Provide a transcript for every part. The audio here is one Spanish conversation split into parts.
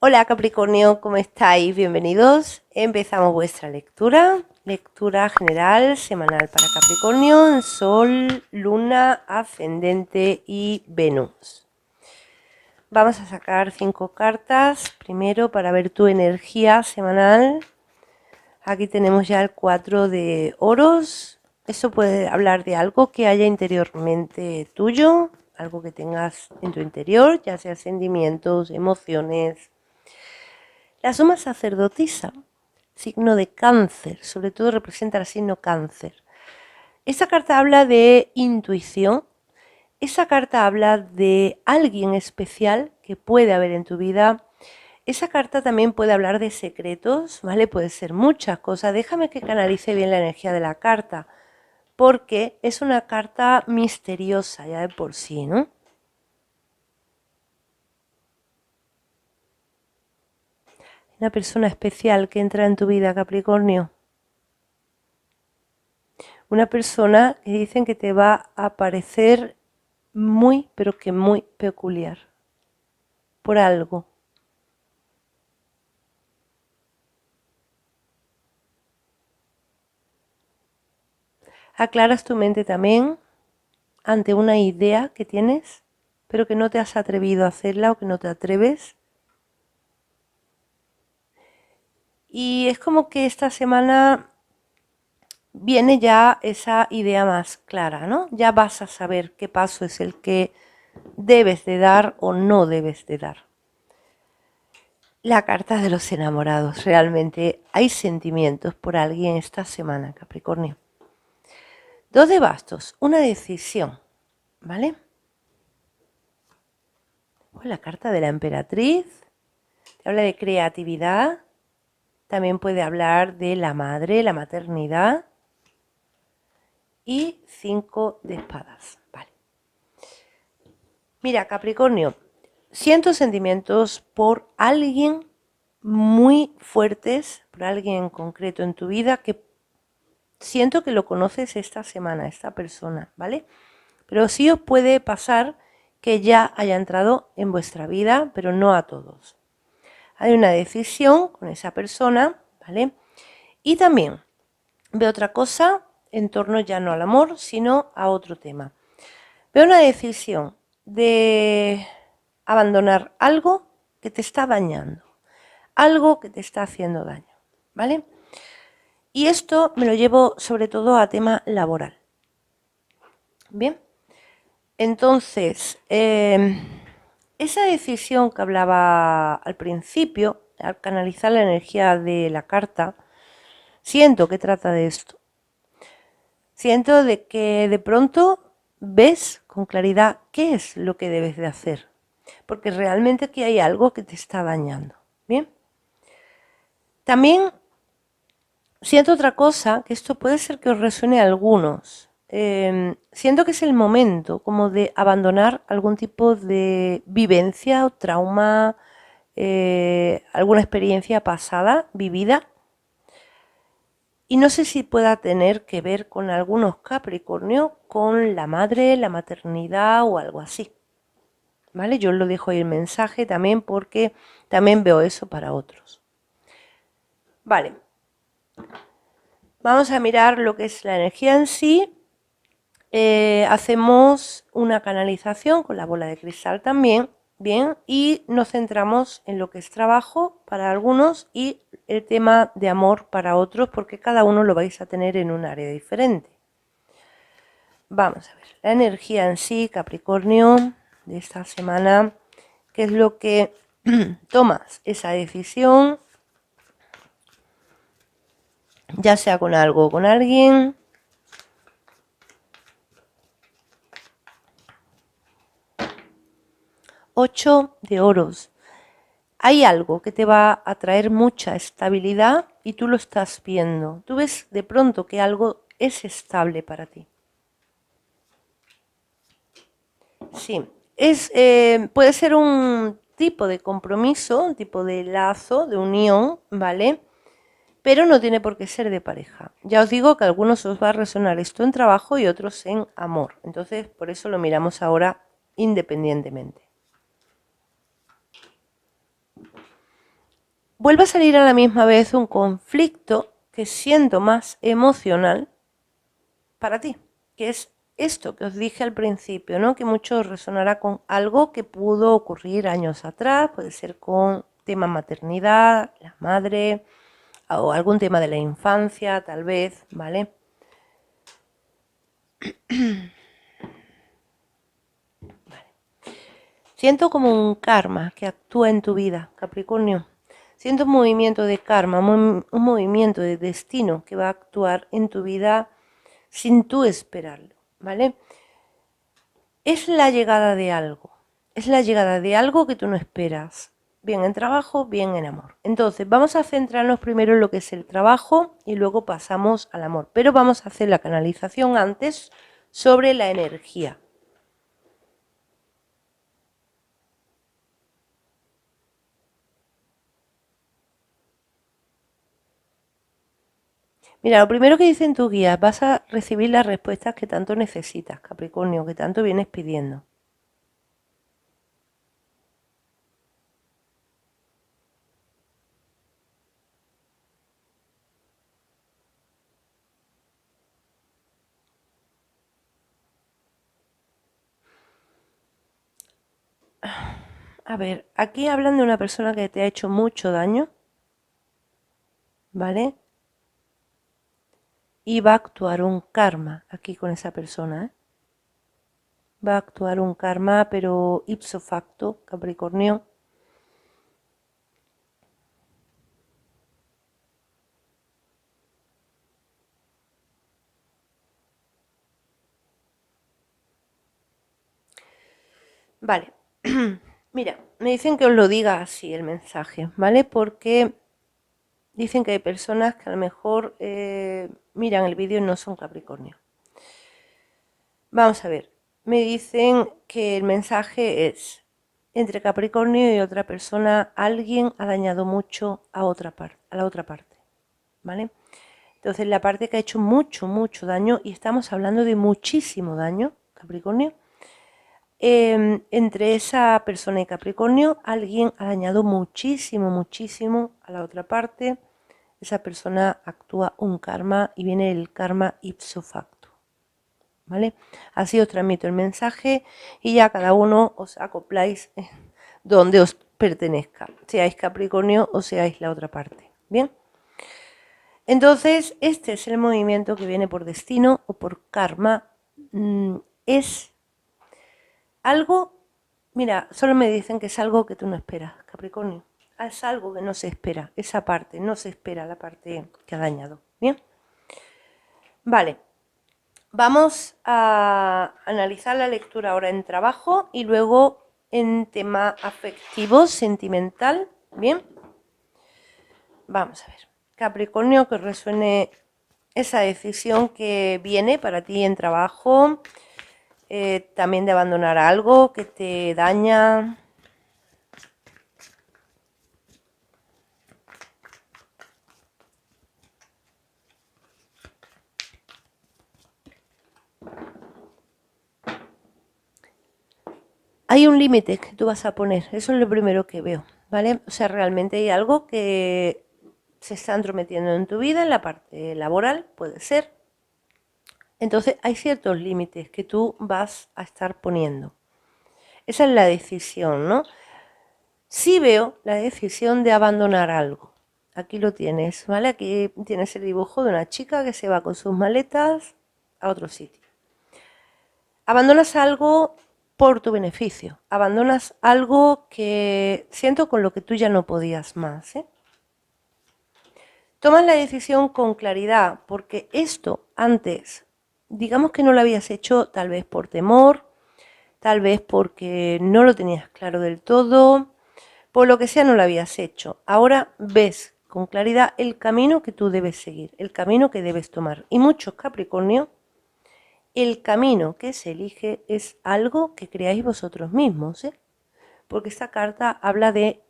Hola Capricornio, ¿cómo estáis? Bienvenidos. Empezamos vuestra lectura. Lectura general semanal para Capricornio en Sol, Luna, Ascendente y Venus. Vamos a sacar 5 cartas. Primero para ver tu energía semanal. Aquí tenemos ya el 4 de oros. Eso puede hablar de algo que haya interiormente tuyo, algo que tengas en tu interior, ya sea sentimientos, emociones. La suma sacerdotisa, signo de Cáncer, sobre todo representa el signo Cáncer. Esta carta habla de intuición. Esa carta habla de alguien especial que puede haber en tu vida. Esa carta también puede hablar de secretos, ¿vale? Puede ser muchas cosas. Déjame que canalice bien la energía de la carta, porque es una carta misteriosa ya de por sí, ¿no? Una persona especial que entra en tu vida, Capricornio. Una persona que dicen que te va a parecer muy, pero que muy peculiar. Por algo. Aclaras tu mente también ante una idea que tienes, pero que no te has atrevido a hacerla o que no te atreves. Y es como que esta semana viene ya esa idea más clara, ¿no? Ya vas a saber qué paso es el que debes de dar o no debes de dar. La carta de los enamorados. Realmente hay sentimientos por alguien esta semana, Capricornio. 2 de bastos, una decisión, ¿vale? La carta de la emperatriz te habla de creatividad, también puede hablar de la madre, la maternidad. Y 5 de espadas, vale. Mira, Capricornio, siento sentimientos por alguien muy fuertes, por alguien en concreto en tu vida que siento que lo conoces esta semana, esta persona, ¿vale? Pero sí os puede pasar que ya haya entrado en vuestra vida, pero no a todos. Hay una decisión con esa persona, ¿vale? Y también veo otra cosa en torno ya no al amor, sino a otro tema. Veo una decisión de abandonar algo que te está dañando, algo que te está haciendo daño, ¿vale? Y esto me lo llevo sobre todo a tema laboral. Bien, entonces, esa decisión que hablaba al principio, al canalizar la energía de la carta, siento que trata de esto. Siento de que de pronto ves con claridad qué es lo que debes de hacer, porque realmente aquí hay algo que te está dañando. Bien, también siento otra cosa, que esto puede ser que os resuene a algunos. Siento que es el momento como de abandonar algún tipo de vivencia o trauma, alguna experiencia pasada, vivida. Y no sé si pueda tener que ver con algunos Capricornio, con la madre, la maternidad o algo así. ¿Vale? Yo lo dejo ahí el mensaje también porque también veo eso para otros. Vale. Vamos a mirar lo que es la energía en sí. Hacemos una canalización con la bola de cristal también, bien, y nos centramos en lo que es trabajo para algunos y el tema de amor para otros, porque cada uno lo vais a tener en un área diferente. Vamos a ver, la energía en sí, Capricornio, de esta semana, qué es lo que tomas esa decisión, ya sea con algo o con alguien. Ocho de oros. Hay algo que te va a traer mucha estabilidad y tú lo estás viendo. Tú ves de pronto que algo es estable para ti. Sí, puede ser un tipo de compromiso, un tipo de lazo, de unión, ¿vale? Pero no tiene por qué ser de pareja. Ya os digo que a algunos os va a resonar esto en trabajo y otros en amor. Entonces, por eso lo miramos ahora independientemente. vuelve a salir a la misma vez un conflicto que siento más emocional para ti, que es esto que os dije al principio, ¿no? Que mucho resonará con algo que pudo ocurrir años atrás, puede ser con tema maternidad, la madre, o algún tema de la infancia, tal vez, ¿vale? Siento como un karma que actúa en tu vida, Capricornio. Siento un movimiento de karma, un movimiento de destino que va a actuar en tu vida sin tú esperarlo, ¿vale? Es la llegada de algo, es la llegada de algo que tú no esperas, bien en trabajo, bien en amor. Entonces, vamos a centrarnos primero en lo que es el trabajo y luego pasamos al amor, pero vamos a hacer la canalización antes sobre la energía. Mira, lo primero que dice en tu guía, vas a recibir las respuestas que tanto necesitas, Capricornio, que tanto vienes pidiendo. A ver, aquí hablan de una persona que te ha hecho mucho daño, ¿vale? Y va a actuar un karma aquí con esa persona, ¿eh? Va a actuar un karma, pero ipso facto, Capricornio. Vale. Mira, me dicen que os lo diga así el mensaje, ¿vale? Porque dicen que hay personas que a lo mejor miran el vídeo y no son Capricornio. Vamos a ver, me dicen que el mensaje es, entre Capricornio y otra persona, alguien ha dañado mucho a la otra parte, ¿vale? Entonces, la parte que ha hecho mucho, mucho daño, y estamos hablando de muchísimo daño, Capricornio, entre esa persona y Capricornio, alguien ha dañado muchísimo, muchísimo a la otra parte. Esa persona actúa un karma y viene el karma ipso facto, ¿vale? Así os transmito el mensaje y ya cada uno os acopláis donde os pertenezca, seáis Capricornio o seáis la otra parte, ¿bien? Entonces, este es el movimiento que viene por destino o por karma. Es algo, mira, solo me dicen que es algo que tú no esperas, Capricornio. Es algo que no se espera, esa parte, no se espera la parte que ha dañado. Bien, vale. Vamos a analizar la lectura ahora en trabajo y luego en tema afectivo, sentimental. Bien, vamos a ver. Capricornio, que resuene esa decisión que viene para ti en trabajo, también de abandonar algo que te daña. Hay un límite que tú vas a poner, eso es lo primero que veo, ¿vale? O sea, realmente hay algo que se está entrometiendo en tu vida, en la parte laboral, puede ser. Entonces hay ciertos límites que tú vas a estar poniendo. Esa es la decisión, ¿no? Sí veo la decisión de abandonar algo. Aquí lo tienes, ¿vale? Aquí tienes el dibujo de una chica que se va con sus maletas a otro sitio. Abandonas algo por tu beneficio. Abandonas algo que siento con lo que tú ya no podías más, ¿eh? Tomas la decisión con claridad, porque esto antes, digamos que no lo habías hecho tal vez por temor, tal vez porque no lo tenías claro del todo, por lo que sea no lo habías hecho. Ahora ves con claridad el camino que tú debes seguir, el camino que debes tomar. Y muchos Capricornio, el camino que se elige es algo que creáis vosotros mismos, ¿eh? Porque esta carta habla de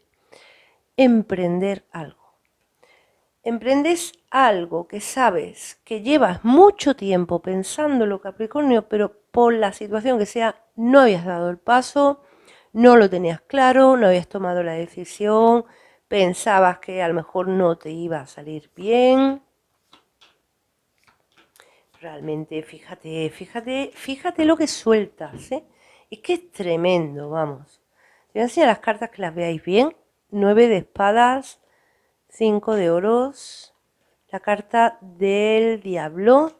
emprender algo. Emprendes algo que sabes que llevas mucho tiempo pensándolo, Capricornio, pero por la situación que sea, no habías dado el paso, no lo tenías claro, no habías tomado la decisión, pensabas que a lo mejor no te iba a salir bien. Realmente, fíjate lo que sueltas, ¿eh? Es que es tremendo, vamos. Te voy a enseñar las cartas que las veáis bien. 9 de espadas, 5 de oros, la carta del diablo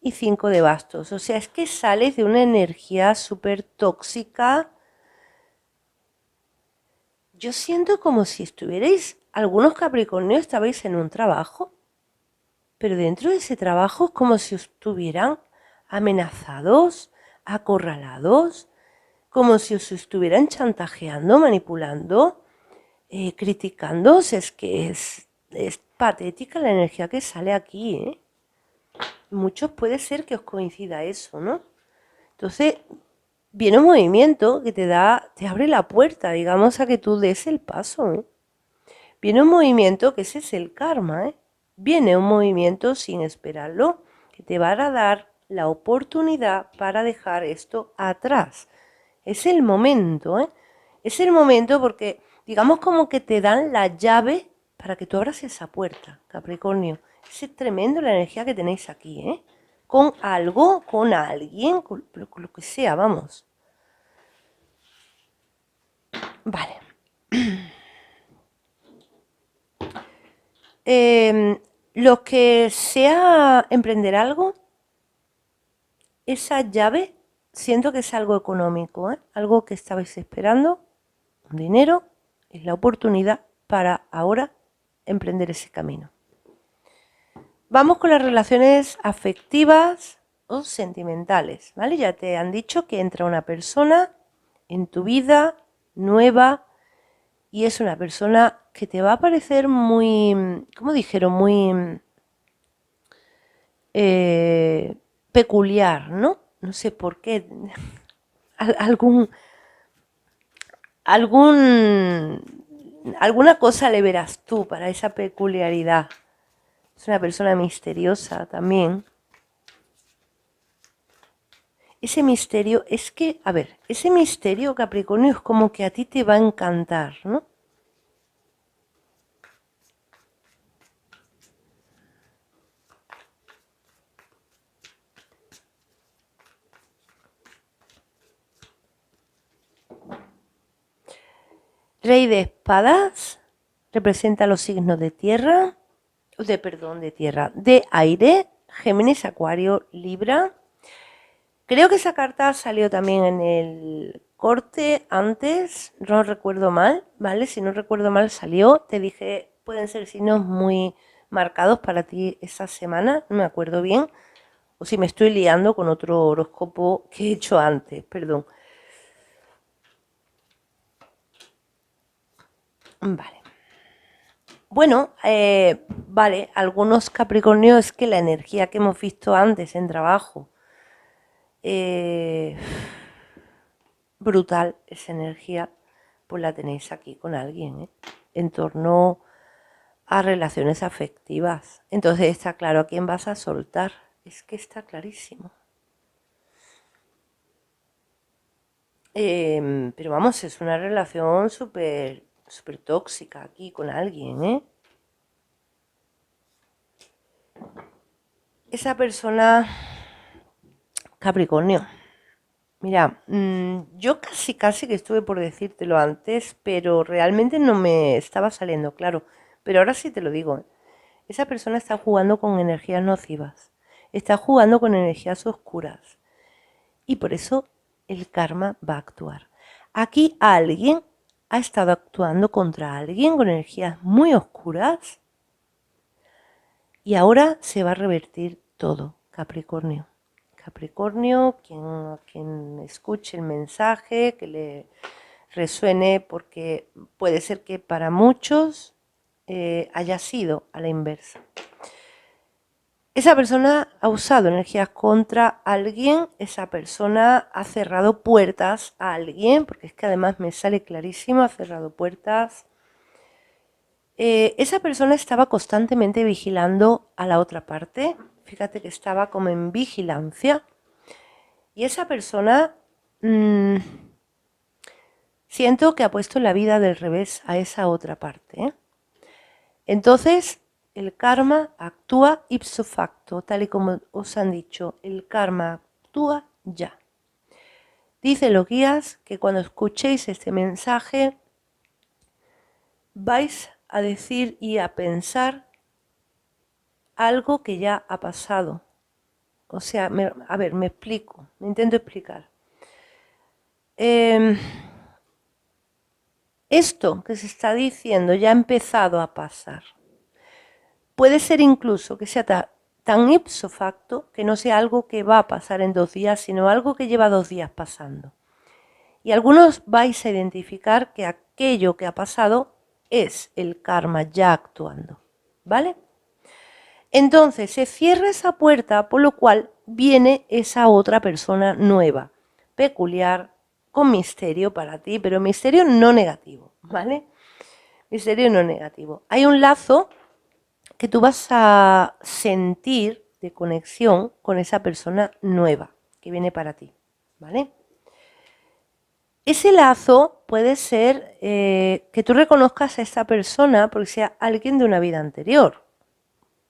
y 5 de bastos. O sea, es que sales de una energía súper tóxica. Yo siento como si estuvierais, algunos Capricornios estabais en un trabajo, pero dentro de ese trabajo es como si estuvieran amenazados, acorralados, como si os estuvieran chantajeando, manipulando, criticando. O sea, es que es patética la energía que sale aquí, ¿eh? Muchos puede ser que os coincida eso, ¿no? Entonces, viene un movimiento que te abre la puerta, digamos, a que tú des el paso, ¿eh? Viene un movimiento que ese es el karma, ¿eh? Viene un movimiento sin esperarlo, que te va a dar la oportunidad para dejar esto atrás. Es el momento, ¿eh? Es el momento porque, digamos, como que te dan la llave para que tú abras esa puerta, Capricornio. Es tremendo la energía que tenéis aquí, ¿eh? Con algo, con alguien, con lo que sea, vamos. Vale. Lo que sea emprender algo, esa llave, siento que es algo económico, ¿eh? Algo que estabais esperando, un dinero, es la oportunidad para ahora emprender ese camino. Vamos con las relaciones afectivas o sentimentales, ¿vale? Ya te han dicho que entra una persona en tu vida nueva y es una persona que te va a parecer muy, ¿cómo dijeron? Muy peculiar, ¿no? No sé por qué. Algún, algún, alguna cosa le verás tú para esa peculiaridad. Es una persona misteriosa también. Ese misterio es que, a ver, ese misterio Capricornio es como que a ti te va a encantar, ¿no? Rey de espadas representa los signos de tierra, de tierra, de aire, Géminis, Acuario, Libra. Creo que esa carta salió también en el corte antes, no recuerdo mal, ¿vale? Si no recuerdo mal salió, te dije, pueden ser signos muy marcados para ti esa semana, no me acuerdo bien, o si me estoy liando con otro horóscopo que he hecho antes, perdón. Vale. Bueno, vale, algunos Capricornios es que la energía que hemos visto antes en trabajo, eh, brutal esa energía, pues la tenéis aquí con alguien, ¿eh? En torno a relaciones afectivas. Entonces está claro a quién vas a soltar. Es que está clarísimo. Pero vamos, es una relación súper súper tóxica aquí con alguien, ¿eh? Esa persona, Capricornio. Mira, yo casi que estuve por decírtelo antes, pero realmente no me estaba saliendo claro. Pero ahora sí te lo digo, ¿eh? Esa persona está jugando con energías nocivas, está jugando con energías oscuras y por eso el karma va a actuar. Aquí alguien ha estado actuando contra alguien con energías muy oscuras y ahora se va a revertir todo, Capricornio. Capricornio, quien escuche el mensaje, que le resuene, porque puede ser que para muchos haya sido a la inversa. Esa persona ha usado energías contra alguien, esa persona ha cerrado puertas a alguien, porque es que además me sale clarísimo, ha cerrado puertas. Esa persona estaba constantemente vigilando a la otra parte, fíjate que estaba como en vigilancia, y esa persona siento que ha puesto la vida del revés a esa otra parte, ¿eh? Entonces, el karma actúa ipso facto, tal y como os han dicho, el karma actúa ya. Dice los guías que cuando escuchéis este mensaje vais a decir y a pensar algo que ya ha pasado. O sea, a ver, me explico, me intento explicar. Esto que se está diciendo ya ha empezado a pasar. Puede ser incluso que sea tan ipso facto que no sea algo que va a pasar en 2 días, sino algo que lleva 2 días pasando. Y algunos vais a identificar que aquello que ha pasado es el karma ya actuando, ¿vale? Entonces se cierra esa puerta, por lo cual viene esa otra persona nueva, peculiar, con misterio para ti, pero misterio no negativo, ¿vale? Misterio no negativo. Hay un lazo que tú vas a sentir de conexión con esa persona nueva que viene para ti, ¿vale? Ese lazo puede ser que tú reconozcas a esta persona porque sea alguien de una vida anterior,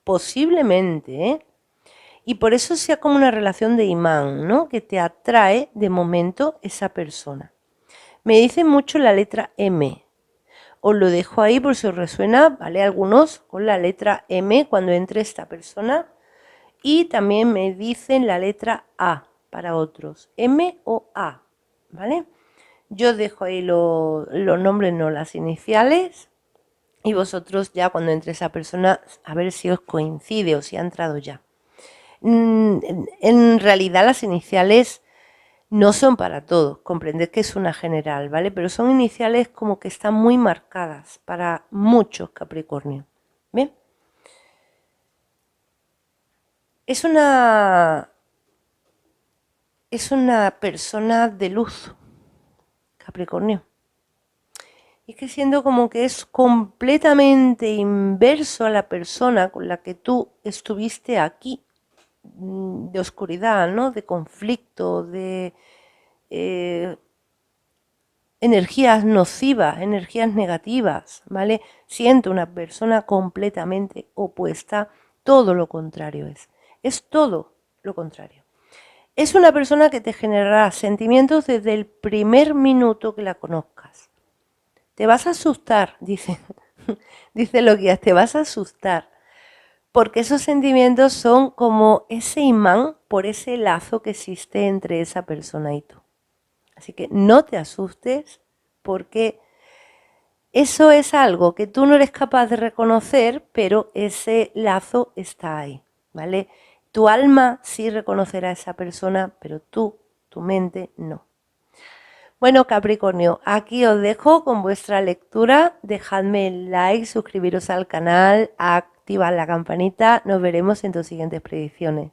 posiblemente, ¿eh? Y por eso sea como una relación de imán, ¿no? Que te atrae de momento esa persona. Me dice mucho la letra M. Os lo dejo ahí por si os resuena, ¿vale? Algunos con la letra M cuando entre esta persona. Y también me dicen la letra A para otros. M o A, ¿vale? Yo dejo ahí los nombres, no las iniciales. Y vosotros ya cuando entre esa persona, a ver si os coincide o si ha entrado ya. En realidad las iniciales no son para todos, comprended que es una general, ¿vale? Pero son iniciales como que están muy marcadas para muchos Capricornio. ¿Bien? Es una persona de luz, Capricornio. Y es que siendo como que es completamente inverso a la persona con la que tú estuviste aquí, de oscuridad, ¿no? De conflicto, de energías nocivas, energías negativas, ¿vale? Siento una persona completamente opuesta, todo lo contrario es todo lo contrario. Es una persona que te generará sentimientos desde el primer minuto que la conozcas. Te vas a asustar, dice, dice lo guías, te vas a asustar, porque esos sentimientos son como ese imán por ese lazo que existe entre esa persona y tú. Así que no te asustes porque eso es algo que tú no eres capaz de reconocer, pero ese lazo está ahí, ¿vale? Tu alma sí reconocerá a esa persona, pero tú, tu mente, no. Bueno, Capricornio, aquí os dejo con vuestra lectura. Dejadme el like, suscribiros al canal, activad la campanita. Nos veremos en tus siguientes predicciones.